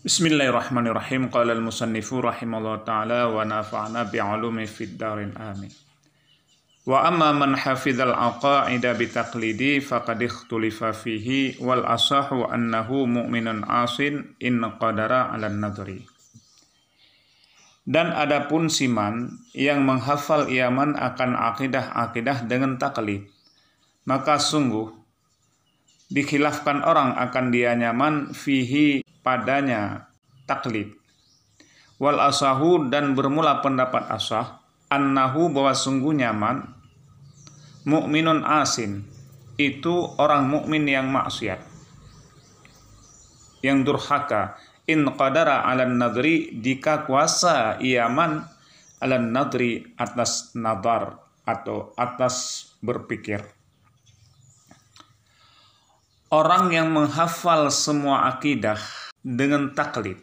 Bismillahirrahmanirrahim. Qala al-musannifu rahimallahu ta'ala wa nafa'na bi'ulumi fid darin amin. Wa amma man hafizal aqaida bitaqlidi faqad ikhtulifa fihi wal asahu annahu mu'minun asin in qadara 'alan nadri. Dan adapun siman yang menghafal iaman akan akidah-akidah dengan taklid, maka sungguh dikhilafkan orang akan dia nyaman fihi padanya taklid. Wal asahu, dan bermula pendapat asah, annahu, bahwa sungguh nyaman, mukminun asin, itu orang mukmin yang maksiat, yang durhaka, in qadara 'alan nadri, jika kuasa iaman, 'alan nadri, atas nadar atau atas berpikir. Orang yang menghafal semua akidah dengan taklid,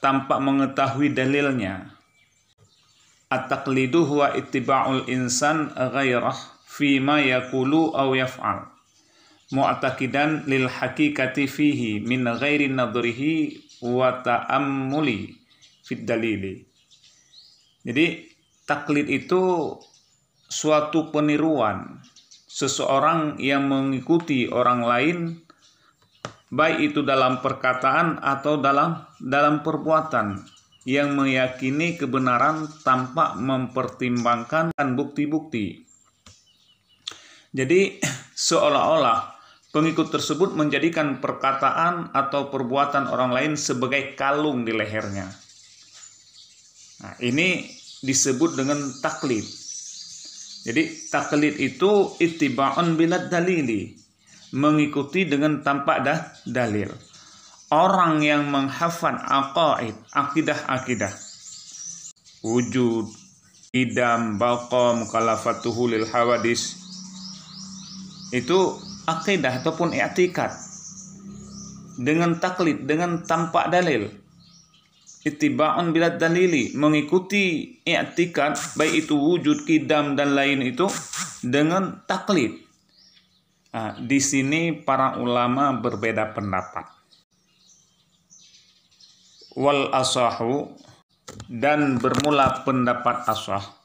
tanpa mengetahui dalilnya. At-taqlidu huwa ittiba'ul insan ghairah fima yaqulu aw yaf'al, mu'taqidan lil haqiqati fihi min ghairi nadrihi wa ta'ammuli fid dalili. Jadi taklid itu suatu peniruan seseorang yang mengikuti orang lain, baik itu dalam perkataan atau dalam perbuatan, yang meyakini kebenaran tanpa mempertimbangkan bukti-bukti. Jadi seolah-olah pengikut tersebut menjadikan perkataan atau perbuatan orang lain sebagai kalung di lehernya. Nah, ini disebut dengan taklid. Jadi taklid itu ittiba'un bilad dalili, mengikuti dengan tanpa dalil. Orang yang menghafal aqaid, akidah-akidah, wujud, idam, baqa, mukhalafatuhu lil hawadis, itu akidah ataupun i'tikad dengan taklid, dengan tanpa dalil. Ittiba'un bilad dalili, mengikuti i'tikad, baik itu wujud, idam dan lain itu dengan taklid. Nah, di sini para ulama berbeda pendapat. Wal asahu, dan bermula pendapat asah,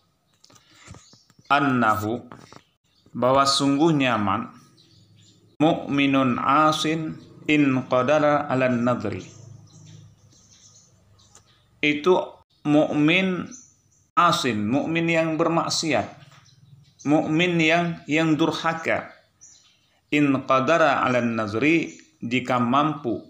annahu, bahwa sungguh nyaman, mu'minun asin in qadara 'alan nadri, itu mukmin asin, mukmin yang bermaksiat, mukmin yang durhaka, in qadara 'alan nadri, jika mampu,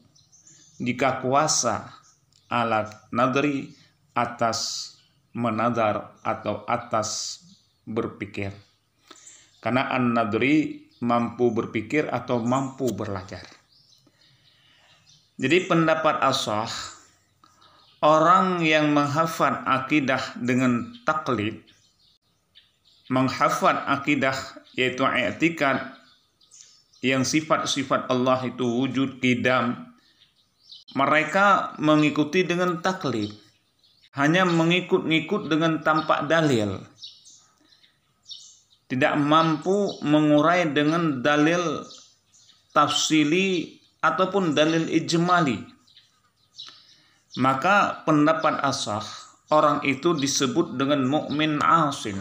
jika kuasa, alat nadri, atas menadar atau atas berpikir. Karena an-nadri mampu berpikir atau mampu belajar. Jadi pendapat asah, orang yang menghafal akidah dengan taklid, menghafal akidah yaitu i'tikad yang sifat-sifat Allah itu wujud, qidam, mereka mengikuti dengan taklid, hanya mengikut-ngikut dengan tanpa dalil, tidak mampu mengurai dengan dalil tafsili ataupun dalil ijmali. Maka pendapat asah, orang itu disebut dengan mukmin asin.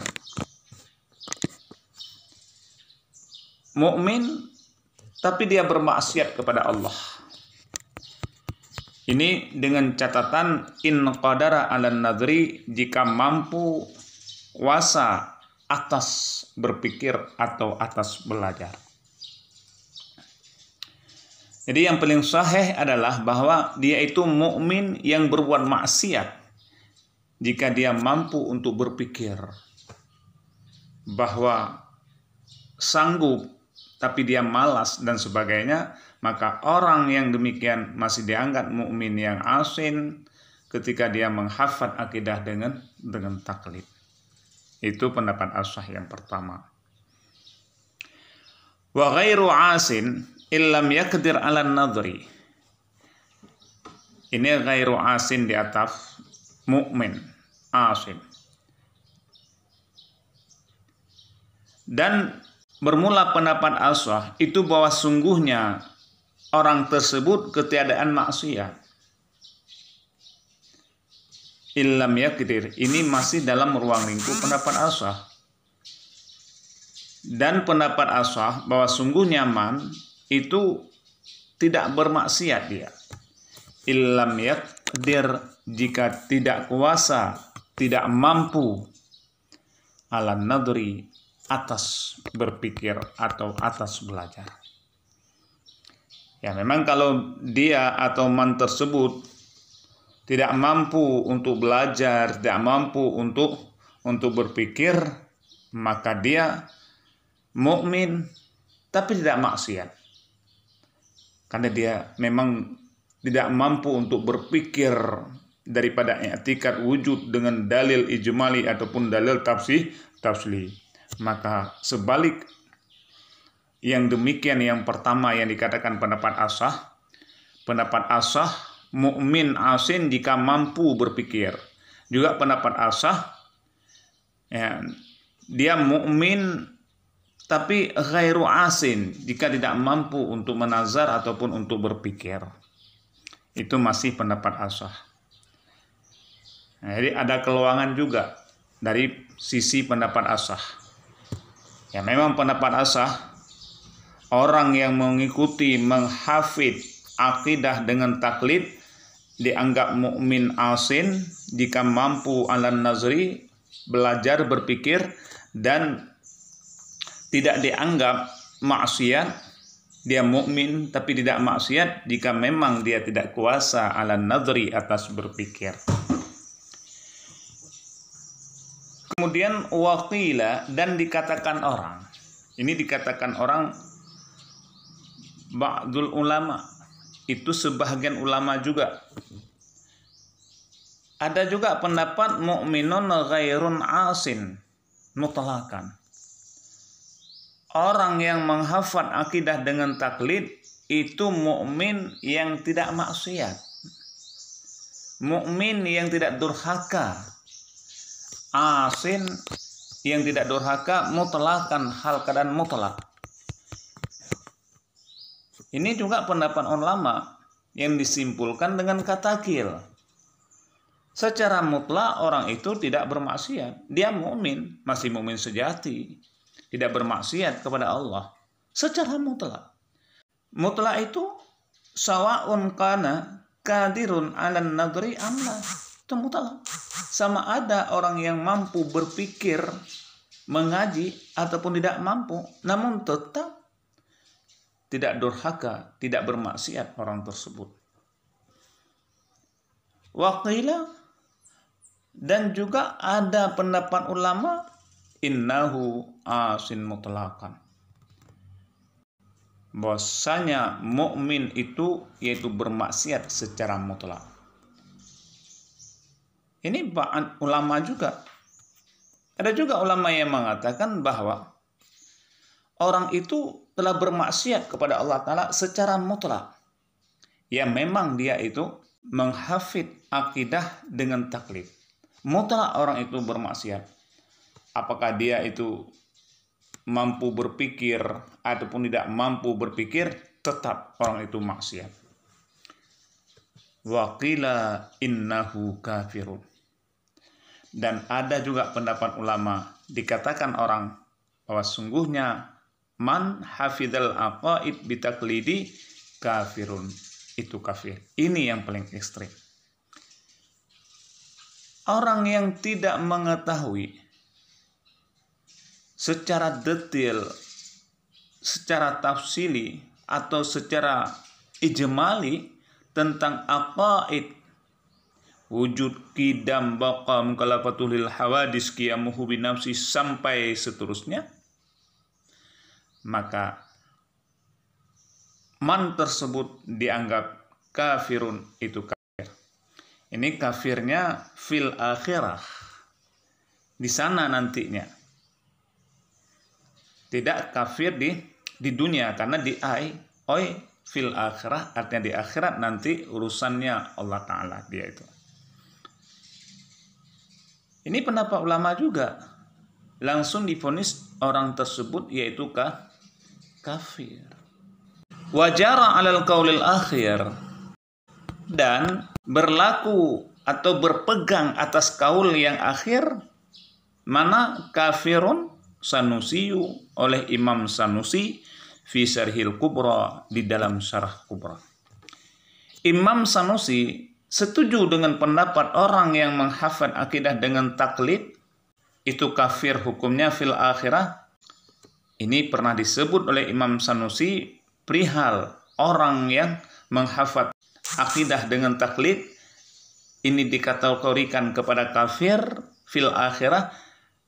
Mukmin tapi dia bermaksiat kepada Allah. Ini dengan catatan in qadara 'alan nadri, jika mampu kuasa atas berpikir atau atas belajar. Jadi yang paling sahih adalah bahwa dia itu mukmin yang berbuat maksiat jika dia mampu untuk berpikir bahwa sanggup tapi dia malas dan sebagainya, maka orang yang demikian masih dianggap mukmin yang asin ketika dia menghafal akidah dengan taklid. Itu pendapat asah yang pertama. Wa ghairu asin illam yaqdir 'alan nadri. Ini ghairu asin di atas mukmin asin. Dan bermula pendapat asah itu bahwa sungguhnya orang tersebut ketiadaan maksiat. Illam yakdir, ini masih dalam ruang lingkup pendapat ashah. Dan pendapat ashah bahwa sungguhnya man itu tidak bermaksiat dia. Illam yakdir, jika tidak kuasa, tidak mampu, ala nadri, atas berpikir atau atas belajar. Ya memang kalau dia atau man tersebut tidak mampu untuk belajar, tidak mampu untuk berpikir, maka dia mukmin tapi tidak maksiat. Karena dia memang tidak mampu untuk berpikir daripada i'tikad wujud dengan dalil ijmali ataupun dalil tafsili. Maka sebalik yang demikian, yang pertama yang dikatakan pendapat ashah mukmin asin jika mampu berpikir. Juga pendapat ashah ya, dia mukmin tapi ghairu asin jika tidak mampu untuk menazar ataupun untuk berpikir. Itu masih pendapat ashah. Nah, jadi ada keluangan juga dari sisi pendapat ashah. Ya memang pendapat ashah, orang yang mengikuti menghafid akidah dengan taklid dianggap mukmin asin jika mampu ala nazri, belajar berpikir, dan tidak dianggap maksiat. Dia mukmin tapi tidak maksiat jika memang dia tidak kuasa ala nazri, atas berpikir. Kemudian waqila, dan dikatakan orang. Ini dikatakan orang ba'dul ulama, itu sebahagian ulama juga. Ada juga pendapat mukminun ghairun asin mutlaqan. Orang yang menghafal akidah dengan taklid itu mukmin yang tidak maksiat. Mukmin yang tidak durhaka. Asin yang tidak durhaka mutlaqan, hal keadaan mutlak. Ini juga pendapat ulama yang disimpulkan dengan kata kil. Secara mutlak orang itu tidak bermaksiat. Dia mukmin, masih mukmin sejati, tidak bermaksiat kepada Allah. Secara mutlak. Mutlak itu sawa'un kana qadirun 'alan nadri amla. Itu mutlak. Sama ada orang yang mampu berpikir, mengaji ataupun tidak mampu, namun tetap tidak durhaka, tidak bermaksiat orang tersebut. Waqila, dan juga ada pendapat ulama innahu asin mutlaqan. Bahwasanya mukmin itu yaitu bermaksiat secara mutlak. Ini ulama juga. Ada juga ulama yang mengatakan bahwa orang itu telah bermaksiat kepada Allah Ta'ala secara mutlak. Ya memang dia itu menghafid akidah dengan taklid. Mutlak orang itu bermaksiat. Apakah dia itu mampu berpikir ataupun tidak mampu berpikir, tetap orang itu maksiat. Wa qila innahu kafirun. Dan ada juga pendapat ulama, dikatakan orang bahwa sungguhnya man hafidhal aqaid bitaklidi kafirun, itu kafir. Ini yang paling ekstrim. Orang yang tidak mengetahui secara detail, secara tafsili atau secara ijmali tentang aqaid, wujud, qidam, baqa, mukalafatul lil hawadis, qiyamuhu binafsi, sampai seterusnya, maka man tersebut dianggap kafirun, itu kafir. Ini kafirnya fil akhirah, di sana nantinya. Tidak kafir di dunia, karena fil akhirah artinya di akhirat nanti urusannya Allah Ta'ala dia itu. Ini pendapat ulama juga, langsung divonis orang tersebut yaitu kafir. Wajara 'alal qaulil akhir, dan berlaku atau berpegang atas kaul yang akhir, mana kafirun Sanusiyu, oleh Imam Sanusi, fi Syarhil Kubra, di dalam Syarah Kubra. Imam Sanusi setuju dengan pendapat orang yang menghafal akidah dengan taklid, itu kafir hukumnya fil akhirah. Ini pernah disebut oleh Imam Sanusi perihal orang yang menghafal akidah dengan taklid, ini dikategorikan kepada kafir fil akhirah.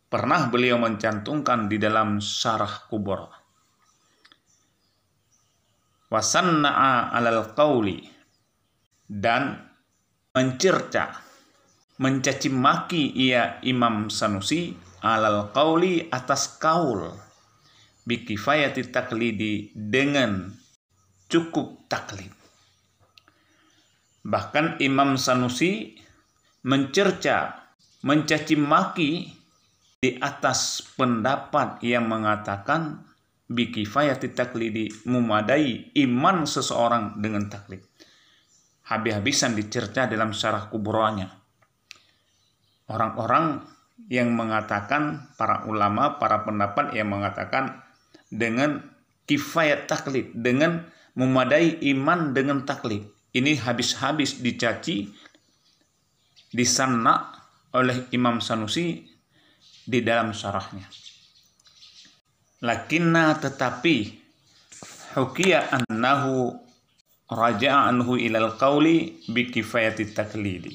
Pernah beliau mencantumkan di dalam Syarah Kubra. Wasanna'a 'alal qauli, dan mencerca, mencaci maki ia Imam Sanusi 'alal qauli, atas kaul, bikifayati taklidi, dengan cukup taklid. Bahkan Imam Sanusi mencerca, mencaci maki di atas pendapat yang mengatakan bikifayati taklidi, memadai iman seseorang dengan taklid. Habis-habisan dicerca dalam Syarah Kubranya. Orang-orang yang mengatakan, para ulama, para pendapat yang mengatakan dengan kifayat taklid, dengan memadai iman dengan taklid. Ini habis-habis dicaci, disanna oleh Imam Sanusi di dalam syarahnya. Lakinna, tetapi, hukiya annahu raja'a anhu ilal qawli bikifayati taklidi.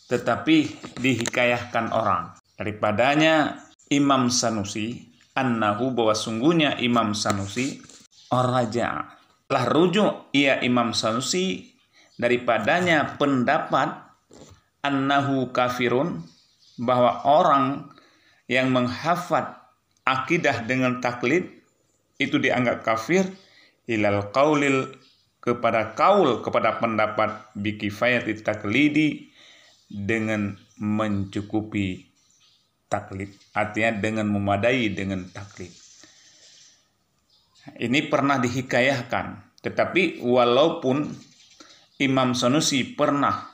Tetapi dihikayahkan orang daripadanya Imam Sanusi, annahu, bahwa sungguhnya Imam Sanusi, raja'a, telah rujuk ia Imam Sanusi daripadanya pendapat annahu kafirun, bahwa orang yang menghafal akidah dengan taklid itu dianggap kafir, ilal qaulil, kepada kaul, kepada pendapat bikifayati taklidi, dengan mencukupi taklid, artinya dengan memadai dengan taklid. Ini pernah dihikayahkan, tetapi walaupun Imam Sanusi pernah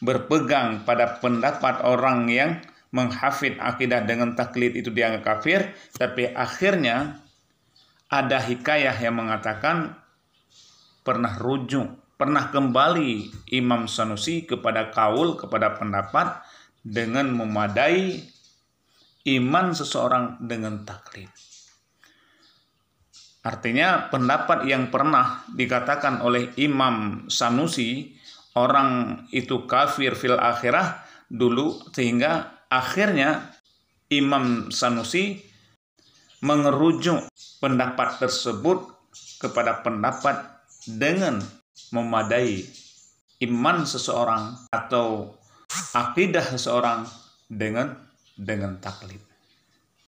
berpegang pada pendapat orang yang menghafid akidah dengan taklid itu dianggap kafir, tapi akhirnya ada hikayah yang mengatakan pernah rujuk, pernah kembali Imam Sanusi kepada kaul, kepada pendapat dengan memadai iman seseorang dengan taklid. Artinya pendapat yang pernah dikatakan oleh Imam Sanusi, orang itu kafir fil akhirah dulu, sehingga akhirnya Imam Sanusi mengerujuk pendapat tersebut kepada pendapat dengan memadai iman seseorang atau akidah seseorang dengan taklid.